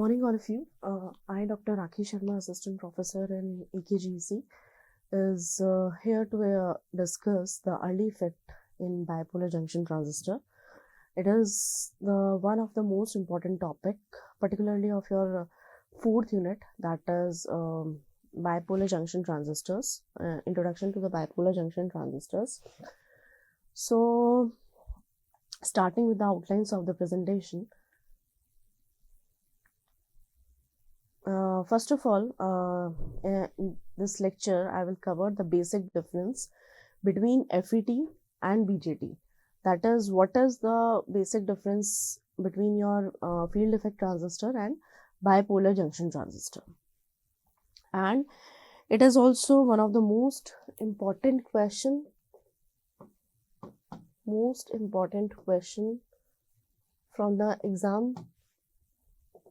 morning, all of you. I, Dr. Rakhi Sharma, Assistant Professor in EKGC, is here to discuss the early effect in bipolar junction transistor. It is one of the most important topic, particularly of your fourth unit, that is bipolar junction transistors, introduction to the bipolar junction transistors. So, starting with the outlines of the presentation. First of all, in this lecture, I will cover the basic difference between FET and BJT. That is, what is the basic difference between your field effect transistor and bipolar junction transistor. And it is also one of the most important question from the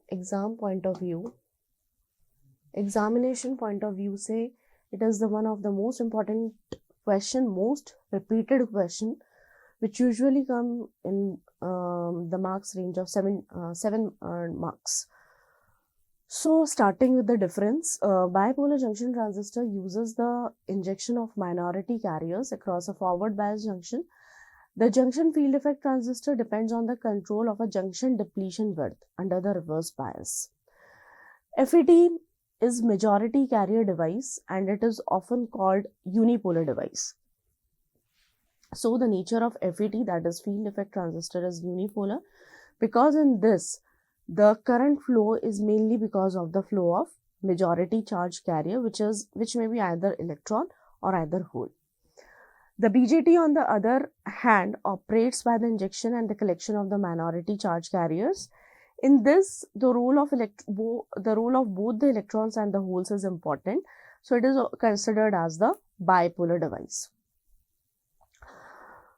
exam point of view. Examination point of view, say it is the one of the most important question, most repeated question, which usually come in the marks range of 7 marks. So starting with the difference, bipolar junction transistor uses the injection of minority carriers across a forward bias junction. The junction field effect transistor depends on the control of a junction depletion width under the reverse bias. FET is majority carrier device and it is often called unipolar device. So the nature of FET, that is field effect transistor, is unipolar because in this the current flow is mainly because of the flow of majority charge carrier, which may be either electron or either hole. The BJT, on the other hand, operates by the injection and the collection of the minority charge carriers. In this, the role of both the electrons and the holes is important. So it is considered as the bipolar device.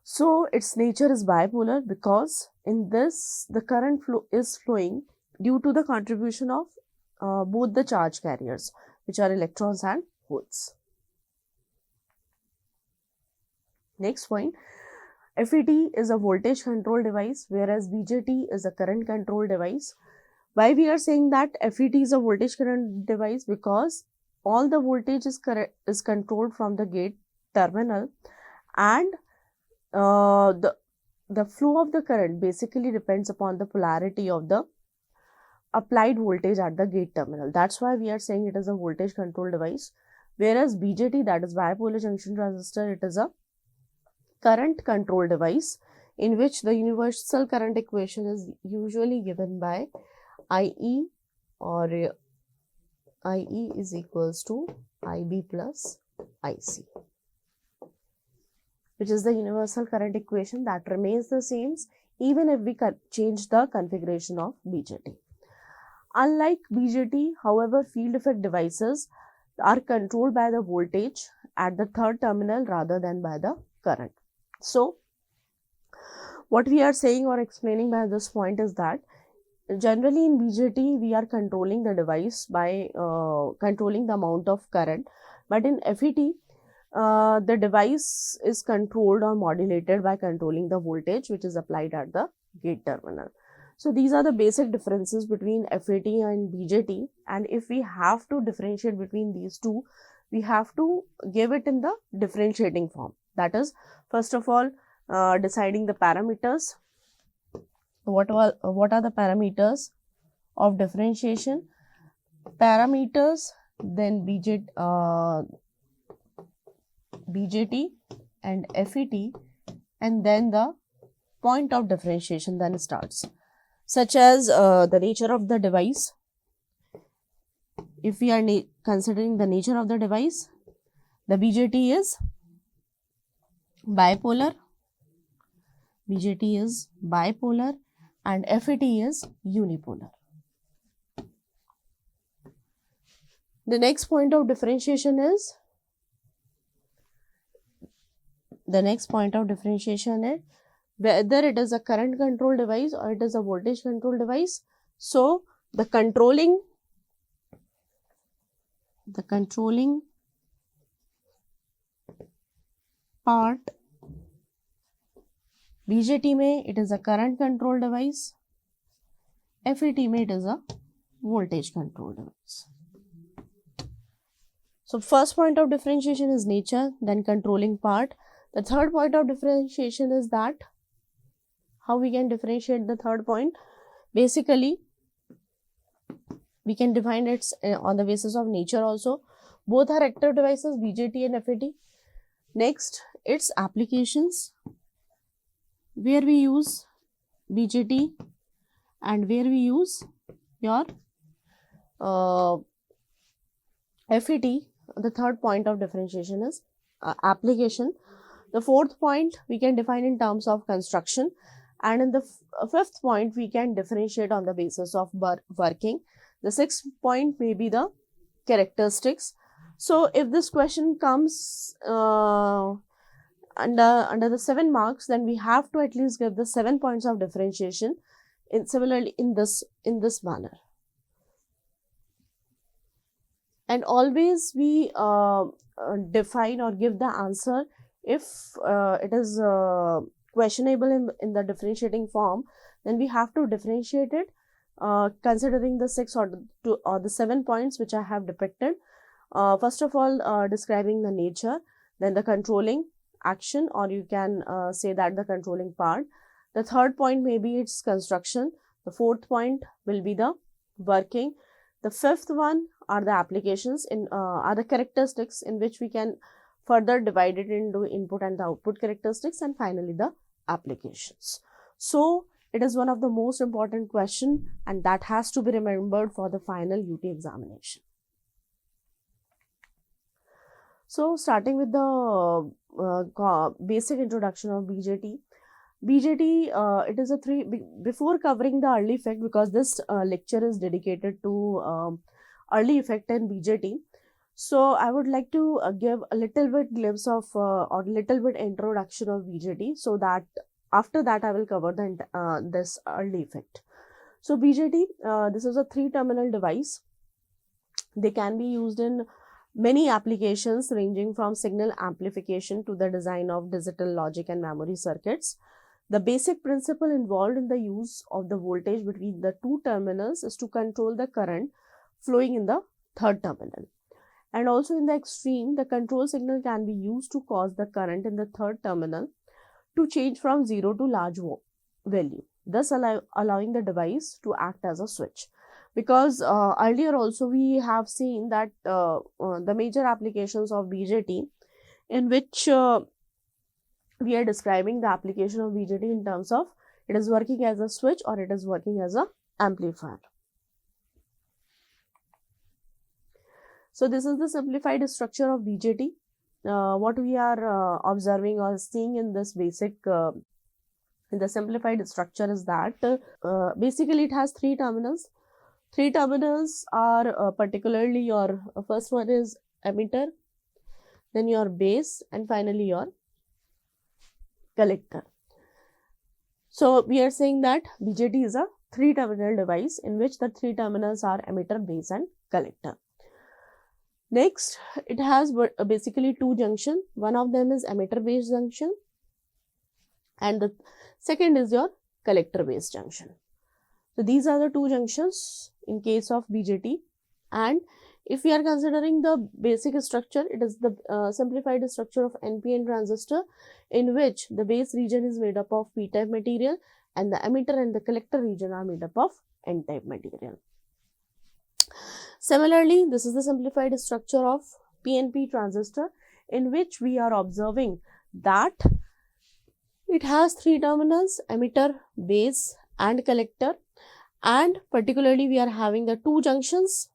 So its nature is bipolar because in this the current flow is flowing due to the contribution of both the charge carriers, which are electrons and holes. Next point. FET is a voltage control device, whereas BJT is a current control device. Why we are saying that FET is a voltage current device? Because all the voltage is controlled from the gate terminal, and the flow of the current basically depends upon the polarity of the applied voltage at the gate terminal. That's why we are saying it is a voltage control device. Whereas BJT, that is bipolar junction transistor, it is a current control device in which the universal current equation is usually given by IE, or IE is equals to IB plus IC, which is the universal current equation that remains the same even if we change the configuration of BJT. Unlike BJT, however, field effect devices are controlled by the voltage at the third terminal rather than by the current. So, what we are saying or explaining by this point is that generally in BJT, we are controlling the device by controlling the amount of current, but in FET, the device is controlled or modulated by controlling the voltage which is applied at the gate terminal. So these are the basic differences between FET and BJT, and if we have to differentiate between these two, we have to give it in the differentiating form. That is, first of all, deciding the parameters. What are the parameters of differentiation? Parameters, then BJT and FET, and then the point of differentiation then starts, such as the nature of the device. If we are considering the nature of the device, the BJT is bipolar, and FET is unipolar. The next point of differentiation is whether it is a current control device or it is a voltage control device. So the controlling part, BJT में it is a current control device, FET में it is a voltage control device. So first point of differentiation is nature, then controlling part. The third point of differentiation is that how we can differentiate the third point. Basically, we can define it on the basis of nature also. Both are active devices, BJT and FAT. Next, its applications, where we use BJT and where we use your FAT. The third point of differentiation is application. The fourth point we can define in terms of construction, and in the fifth point we can differentiate on the basis of working. The sixth point may be the characteristics. So if this question comes under the 7 marks, then we have to at least give the 7 points of differentiation similarly in this manner. And always we define or give the answer if it is questionable in the differentiating form, then we have to differentiate it considering the 6 or the 7 points which I have depicted. First of all, describing the nature, then the controlling action, or you can say that the controlling part. The third point may be its construction. The fourth point will be the working. The fifth one are the applications, are the characteristics, in which we can further divide it into input and the output characteristics, and finally the applications. So it is one of the most important question, and that has to be remembered for the final UT examination. So starting with the basic introduction of BJT. BJT, it is a before covering the early effect, because this lecture is dedicated to early effect in BJT. So I would like to give a little bit glimpse of or little bit introduction of BJT, so that after that I will cover the this early effect. So BJT, this is a 3-terminal device. They can be used in many applications ranging from signal amplification to the design of digital logic and memory circuits. The basic principle involved in the use of the voltage between the two terminals is to control the current flowing in the third terminal. And also in the extreme, the control signal can be used to cause the current in the third terminal to change from 0 to large value, thus allowing the device to act as a switch. Because earlier also we have seen that the major applications of BJT, in which we are describing the application of BJT in terms of it is working as a switch or it is working as a amplifier. So this is the simplified structure of BJT. What we are observing or seeing in this basic in the simplified structure is that basically it has 3 terminals. 3 terminals are particularly your first one is emitter, then your base, and finally your collector. So we are saying that BJT is a 3-terminal device in which the 3 terminals are emitter, base, and collector. Next, it has basically 2 junctions. One of them is emitter base junction and the second is your collector base junction. So these are the 2 junctions in case of BJT. And if we are considering the basic structure, it is the simplified structure of NPN transistor, in which the base region is made up of P-type material and the emitter and the collector region are made up of N-type material. Similarly, this is the simplified structure of PNP transistor, in which we are observing that it has 3 terminals, emitter, base, and collector, and particularly we are having the 2 junctions.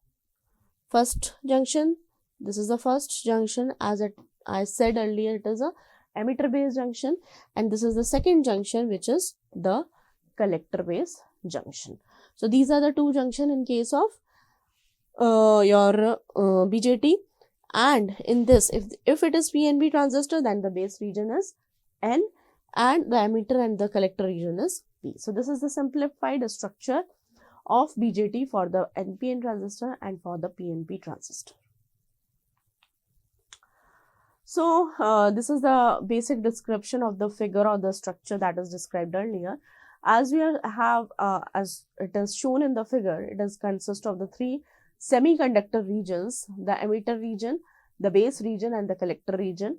First junction, this is the first junction, as I said earlier, it is a emitter base junction, and this is the second junction, which is the collector base junction. So these are the 2 junctions in case of your BJT. And in this, if it is PNP transistor, then the base region is N and the emitter and the collector region is P. So this is the simplified structure of BJT for the NPN transistor and for the PNP transistor. So this is the basic description of the figure or the structure that is described earlier. As as it is shown in the figure, it is consists of the three semiconductor regions: the emitter region, the base region, and the collector region,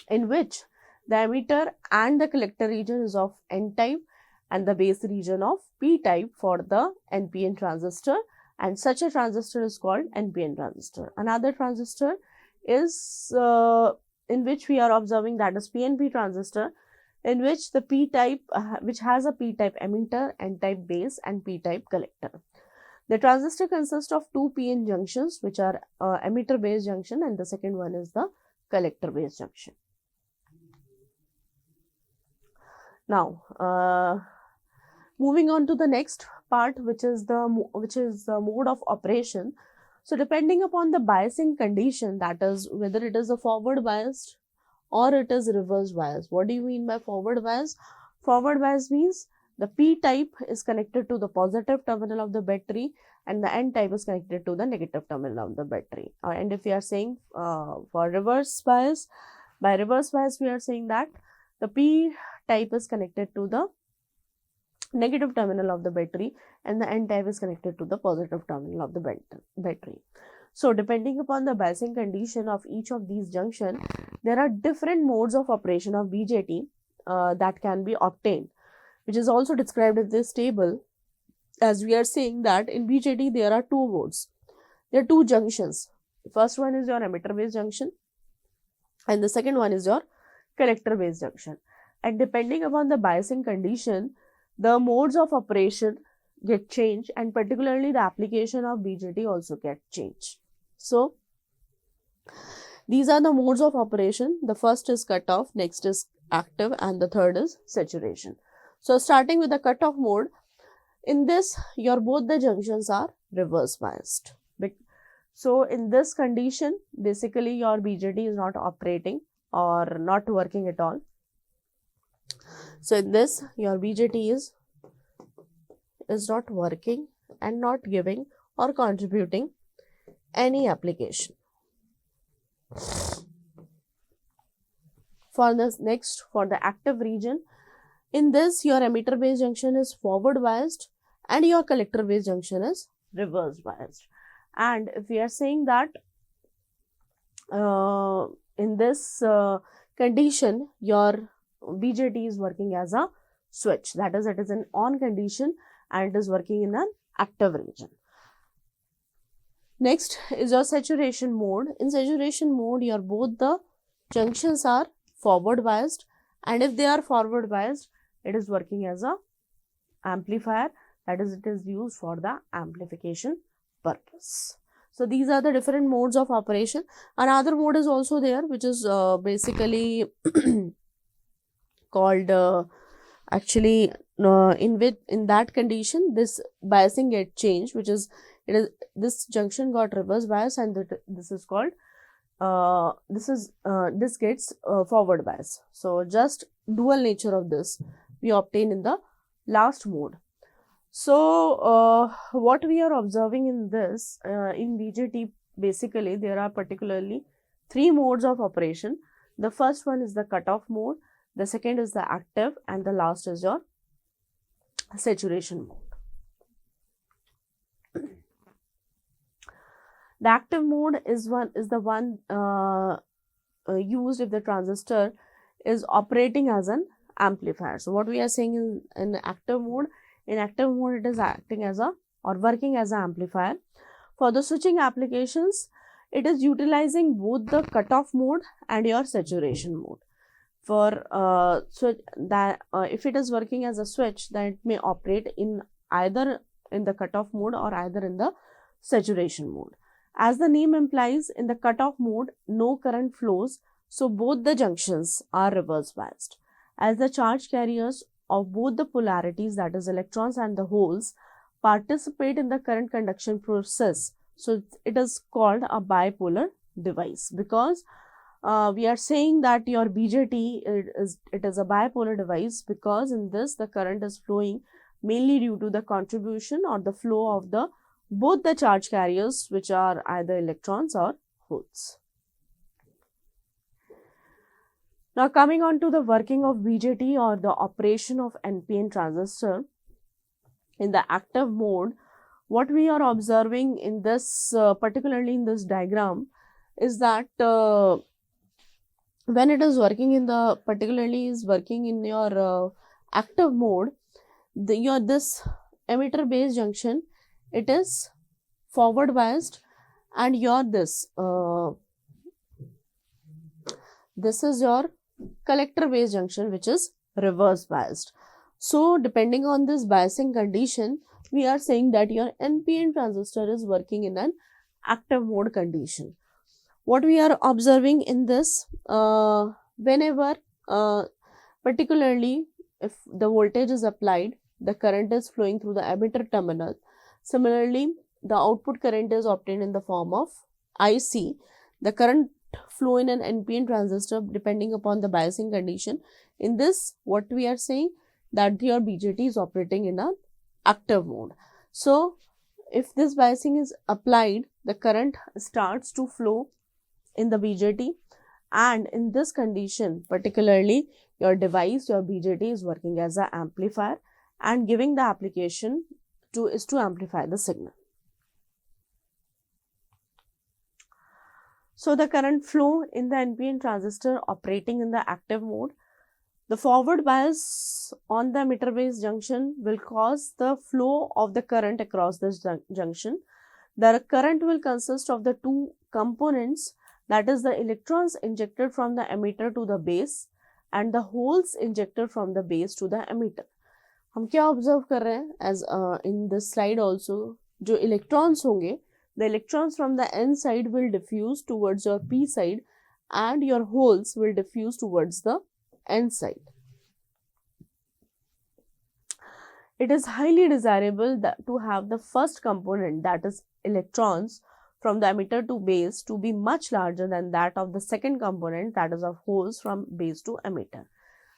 in which the emitter and the collector region is of N type and the base region of P type for the NPN transistor, and such a transistor is called NPN transistor. Another transistor is in which we are observing, that is PNP transistor, in which the P type which has a P type emitter, N type base, and P type collector. The transistor consists of two PN junctions, which are emitter base junction, and the second one is the collector base junction. Now, moving on to the next part, which is the mode of operation. So, depending upon the biasing condition, that is whether it is a forward biased or it is reverse bias. What do you mean by forward bias? Forward bias means the P type is connected to the positive terminal of the battery and the N type is connected to the negative terminal of the battery. And if we are saying for reverse bias, by reverse bias we are saying that the P type is connected to the negative terminal of the battery and the N type is connected to the positive terminal of the battery. So, depending upon the biasing condition of each of these junction, there are different modes of operation of BJT that can be obtained, which is also described in this table. As we are saying that in BJT there are two modes. There are two junctions. The first one is your emitter base junction and the second one is your collector base junction. And depending upon the biasing condition, the modes of operation get changed, and particularly the application of BJT also get changed. So, these are the modes of operation. The first is cutoff, next is active, and the third is saturation. So, starting with the cutoff mode, in this both the junctions are reverse biased. So, in this condition, basically your BJT is not operating or not working at all. So, in this your BJT is not working and not giving or contributing any application. For this next, for the active region, in this your emitter base junction is forward biased and your collector base junction is reverse biased. And if we are saying that in this condition your BJT is working as a switch, that is, it is an on condition and it is working in an active region. Next is your saturation mode. In saturation mode, both the junctions are forward biased, and if they are forward biased, it is working as a amplifier, that is, it is used for the amplification purpose. So, these are the different modes of operation. Another mode is also there, which is basically called in that condition this biasing get changed, which is this junction got reverse bias, and this is called this gets forward bias. So, just dual nature of this we obtain in the last mode. So, what we are observing in this in BJT, basically there are particularly three modes of operation. The first one is the cutoff mode, the second is the active, and the last is your saturation mode. The active mode is the one used if the transistor is operating as an amplifier. So, what we are saying in active mode, it is acting as working as an amplifier. For the switching applications, it is utilizing both the cutoff mode and your saturation mode. For if it is working as a switch, then it may operate in either in the cutoff mode or either in the saturation mode. As the name implies, in the cutoff mode, no current flows, so both the junctions are reverse biased. As the charge carriers of both the polarities, that is electrons and the holes, participate in the current conduction process, so it is called a bipolar device, because we are saying that your BJT it is a bipolar device, because in this the current is flowing mainly due to the contribution or the flow of both the charge carriers, which are either electrons or holes. Now coming on to the working of BJT or the operation of NPN transistor in the active mode, what we are observing in this, particularly in this diagram, is that when it is working in the, particularly is working in your active mode, this emitter base junction, it is forward biased, and your this is your collector base junction, which is reverse biased. So depending on this biasing condition, we are saying that your NPN transistor is working in an active mode condition. What we are observing in this, whenever particularly if the voltage is applied, the current is flowing through the emitter terminal. Similarly, the output current is obtained in the form of IC. The current flow in an NPN transistor depending upon the biasing condition. In this, what we are saying, that your BJT is operating in an active mode. So if this biasing is applied, the current starts to flow in the BJT, and in this condition, particularly your device, your BJT is working as an amplifier and giving the application to amplify the signal. So the current flow in the NPN transistor operating in the active mode, the forward bias on the emitter base junction will cause the flow of the current across this junction. The current will consist of the two components, that is the electrons injected from the emitter to the base and the holes injected from the base to the emitter. हम क्या observe कर रहे हैं, as in this slide also, जो electrons होंगे, the electrons from the n side will diffuse towards your p side and your holes will diffuse towards the n side. It is highly desirable that to have the first component, that is electrons from the emitter to base, to be much larger than that of the second component, that is of holes from base to emitter.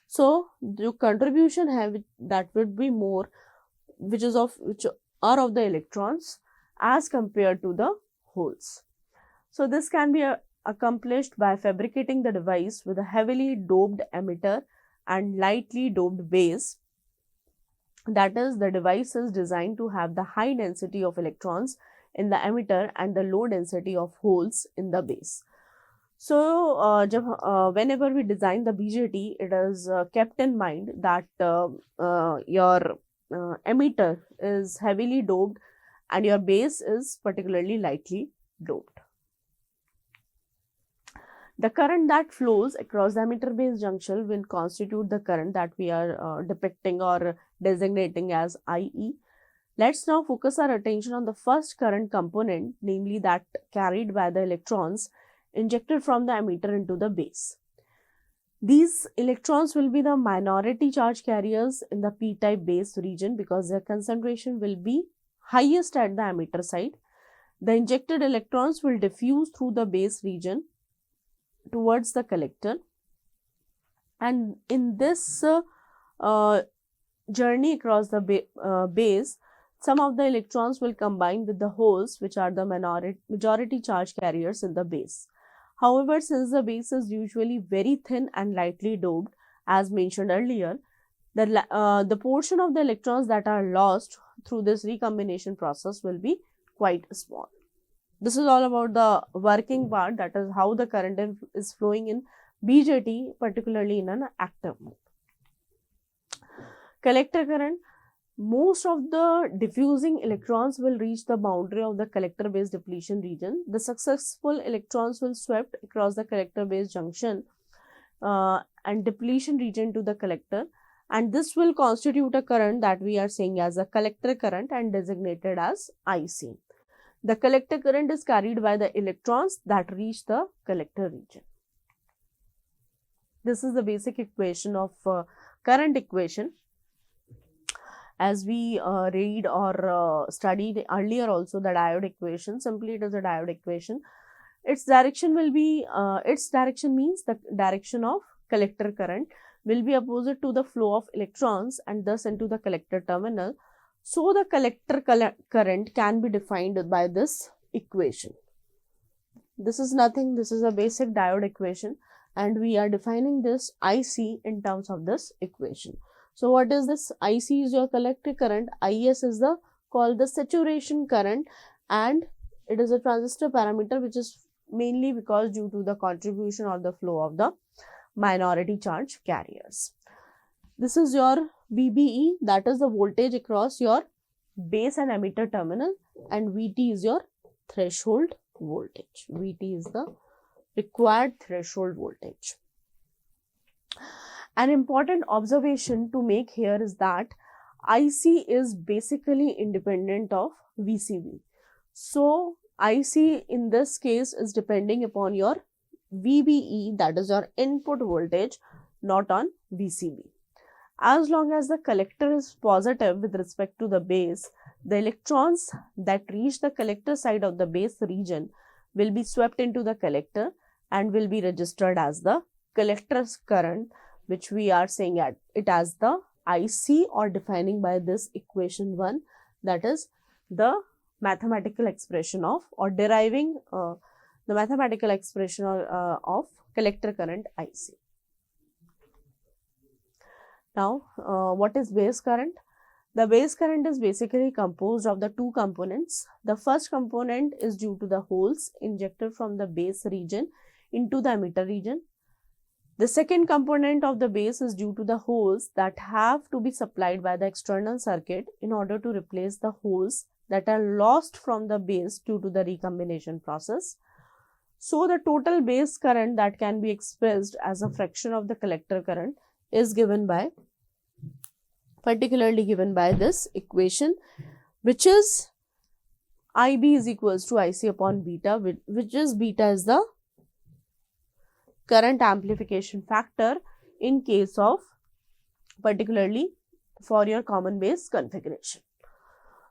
So the contribution have that would be more, which are of the electrons as compared to the holes. So this can be accomplished by fabricating the device with a heavily doped emitter and lightly doped base. That is, the device is designed to have the high density of electrons in the emitter and the low density of holes in the base. So whenever we design the BJT, it is kept in mind that your emitter is heavily doped and your base is particularly lightly doped. The current that flows across the emitter base junction will constitute the current that we are depicting or designating as IE. Let's now focus our attention on the first current component, namely that carried by the electrons injected from the emitter into the base. These electrons will be the minority charge carriers in the p-type base region because their concentration will be highest at the emitter side. The injected electrons will diffuse through the base region towards the collector, and in this journey across the base, some of the electrons will combine with the holes, which are the majority charge carriers in the base. However, since the base is usually very thin and lightly doped, as mentioned earlier, the portion of the electrons that are lost through this recombination process will be quite small. This is all about the working part, that is how the current is flowing in BJT, particularly in an active mode. Collector current. Most of the diffusing electrons will reach the boundary of the collector base depletion region. The successful electrons will swept across the collector base junction and depletion region to the collector, and this will constitute a current that we are saying as a collector current and designated as IC. The collector current is carried by the electrons that reach the collector region. This is the basic equation of current equation. As we read or studied earlier also, the diode equation, simply it is a diode equation. Its direction will be, its direction means the direction of collector current will be opposite to the flow of electrons and thus into the collector terminal. So the collector current can be defined by this equation. This is nothing, this is a basic diode equation. and we are defining this IC in terms of this equation. So what is this? IC is your collector current, IS is the called the saturation current, and it is a transistor parameter which is mainly because due to the contribution or the flow of the minority charge carriers. This is your VBE, that is the voltage across your base and emitter terminal, and VT is your threshold voltage. VT is the required threshold voltage. An important observation to make here is that IC is basically independent of VCB. So IC in this case is depending upon your VBE, that is your input voltage, not on VCB. As long as the collector is positive with respect to the base, the electrons that reach the collector side of the base region will be swept into the collector and will be registered as the collector's current, which we are saying at it as the IC, or defining by this equation 1, that is the mathematical expression of, or deriving the mathematical expression of collector current IC. Now, what is base current? The base current is basically composed of the two components. The first component is due to the holes injected from the base region into the emitter region. The second component of the base is due to the holes that have to be supplied by the external circuit in order to replace the holes that are lost from the base due to the recombination process. So the total base current that can be expressed as a fraction of the collector current is particularly given by this equation, which is IB is equals to IC upon beta, which is beta is the current amplification factor in case of, particularly for your common base configuration.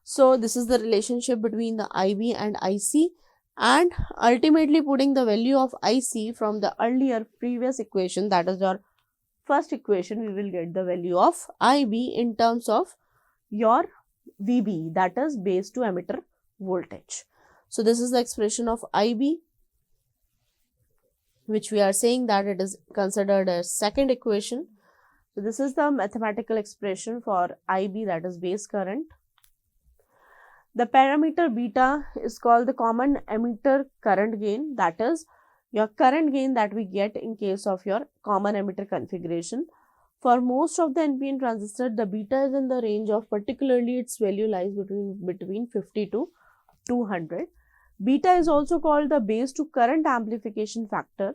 So this is the relationship between the IB and IC, and ultimately putting the value of IC from the earlier previous equation, that is your first equation, we will get the value of IB in terms of your VB, that is base to emitter voltage. So this is the expression of IB, which we are saying that it is considered as second equation. So this is the mathematical expression for IB, that is base current. The parameter beta is called the common emitter current gain, that is your current gain that we get in case of your common emitter configuration. For most of the NPN transistor, the beta is in the range of, particularly its value lies between 50 to 200. Beta is also called the base to current amplification factor,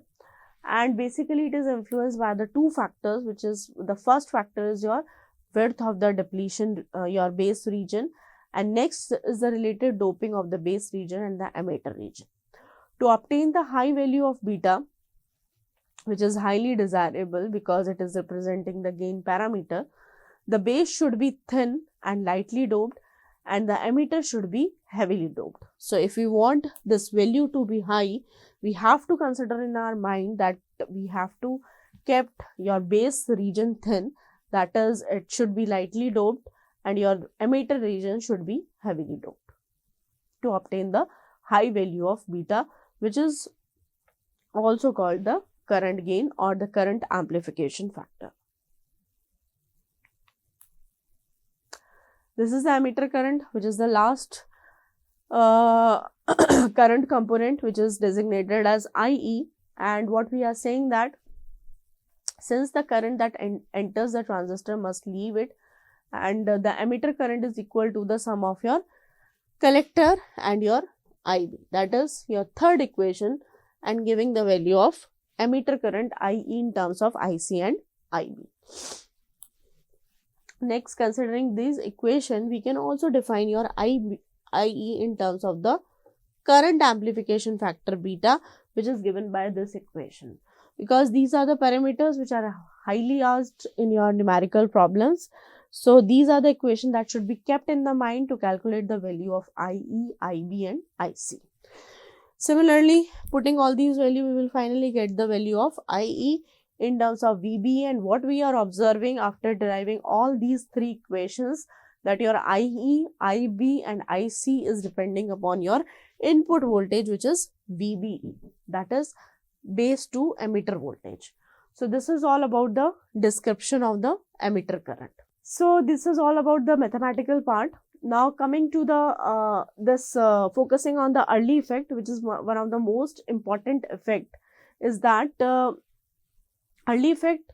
and basically it is influenced by the two factors, which is the first factor is your width of the depletion, your base region, and next is the related doping of the base region and the emitter region. To obtain the high value of beta, which is highly desirable because it is representing the gain parameter, the base should be thin and lightly doped and the emitter should be heavily doped. So if we want this value to be high, we have to consider in our mind that we have to kept your base region thin, that is it should be lightly doped, and your emitter region should be heavily doped to obtain the high value of beta, which is also called the current gain or the current amplification factor. This is the emitter current, which is the last current component, which is designated as IE, and what we are saying that since the current that enters the transistor must leave it, and the emitter current is equal to the sum of your collector and your IB, that is your third equation, and giving the value of emitter current IE in terms of IC and IB. Next, considering this equation, we can also define your IE in terms of the current amplification factor beta, which is given by this equation, because these are the parameters which are highly asked in your numerical problems. So these are the equations that should be kept in the mind to calculate the value of IE, IB and IC. Similarly, putting all these values, we will finally get the value of IE in terms of VB, and what we are observing after deriving all these three equations, that your IE, IB and IC is depending upon your input voltage, which is VBE, that is base to emitter voltage. So this is all about the description of the emitter current. So this is all about the mathematical part. Now coming to the focusing on the early effect, which is one of the most important effect, is that early effect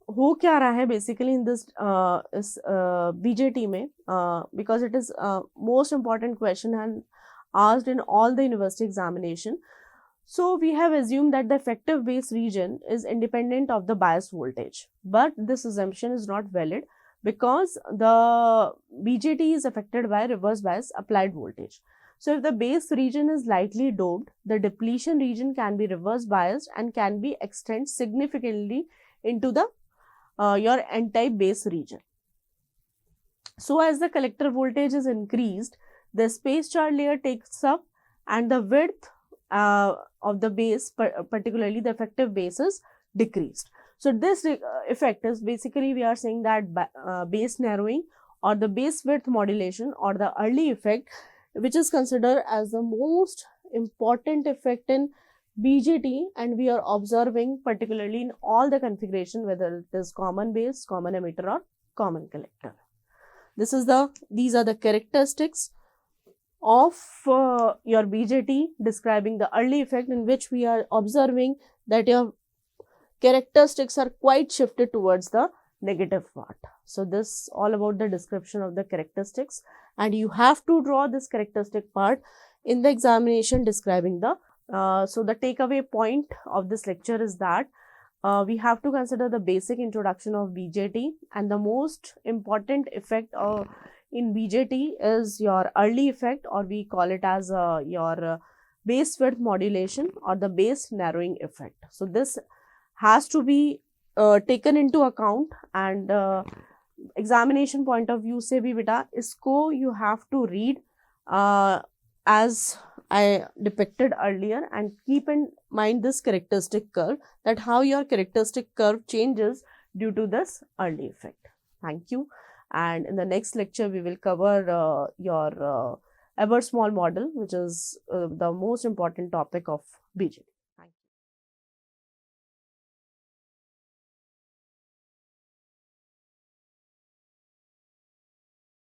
हो क्या रहा है basically in this BJT में, because it is most important question and asked in all the university examination. So we have assumed that the effective base region is independent of the bias voltage, but this assumption is not valid because the BJT is affected by reverse bias applied voltage. So if the base region is lightly doped, the depletion region can be reverse biased and can be extended significantly into the your n-type base region. So as the collector voltage is increased, the space charge layer takes up and the width of the base, particularly the effective base, is decreased. So this effect is basically, we are saying that base narrowing or the base width modulation or the early effect, which is considered as the most important effect in BJT, and we are observing particularly in all the configuration, whether it is common base, common emitter or common collector. These are the characteristics of your BJT describing the early effect, in which we are observing that your characteristics are quite shifted towards the negative part. So this all about the description of the characteristics, and you have to draw this characteristic part in the examination describing the so the takeaway point of this lecture is that we have to consider the basic introduction of BJT, and the most important effect in BJT is your early effect, or we call it as your base width modulation or the base narrowing effect. So this has to be taken into account, and examination point of view से भी बेटा इसको you have to read as I depicted earlier, and keep in mind this characteristic curve, that how your characteristic curve changes due to this early effect. Thank you. And in the next lecture, we will cover your Ebert-Small model, which is the most important topic of BJT.